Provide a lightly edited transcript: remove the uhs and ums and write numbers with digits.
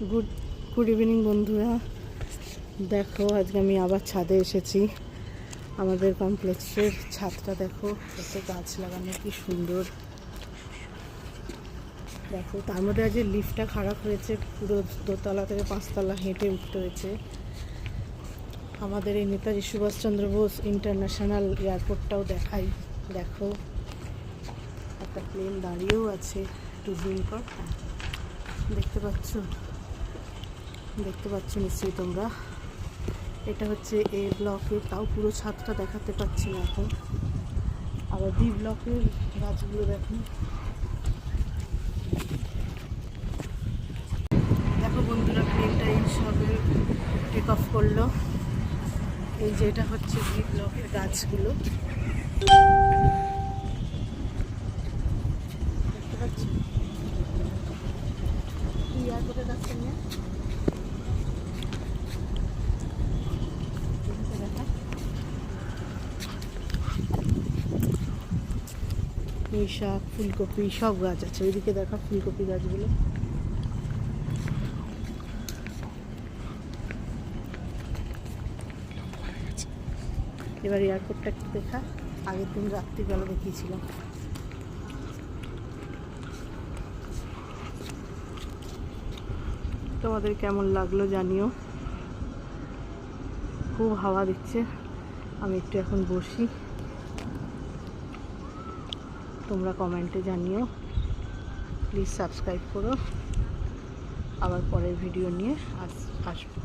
Good evening বন্ধুরা। দেখো আজকে আমি আবার ছাদে এসেছি। আমাদের কমপ্লেক্সের ছাদটা দেখো, কত গাছ লাগানো, কি সুন্দর। দেখো তার মধ্যে আজ লিফটটা খারাপ হয়েছে, পুরো দোতলা থেকে 5তলা হেঁটে উঠতে হয়েছে। আমাদের এই নেতাজি সুভাষচন্দ্র বোস ইন্টারন্যাশনাল এয়ারপোর্টটাও দেখাই। দেখো একটা প্লেন দাঁড়িয়েও আছে, একটু জুম কর। দেখতে পাচ্ছ নিশ্চয়ই তোমরা। এটা হচ্ছে এ ব্লকের, তাও পুরো ছাদটা দেখাতে পাচ্ছি না এখন। আবার বি ব্লকের গাছগুলো দেখুন। দেখো বন্ধুরা, প্লেনটা এই সবে টেক অফ করলো। এই যে এটা হচ্ছে বি ব্লকের গাছগুলো, দেখতে পাচ্ছ। কি এয়ারপোর্টের গাছটা নিয়ে পুঁই শাক, ফুলকপি সব গাছ আছে। ওইদিকে দেখা ফুলকপি গাছগুলো। এবার এয়ারপোর্টটা একটু দেখা। আগের দিন রাত্রিবেলা দেখিয়েছিলাম। তোমাদের কেমন লাগলো জানিও। খুব হাওয়া দিচ্ছে, আমি একটু এখন বসি। তোমরা কমেন্টে জানিও, প্লিজ সাবস্ক্রাইব করো। আবার পরের ভিডিও নিয়ে আসবো।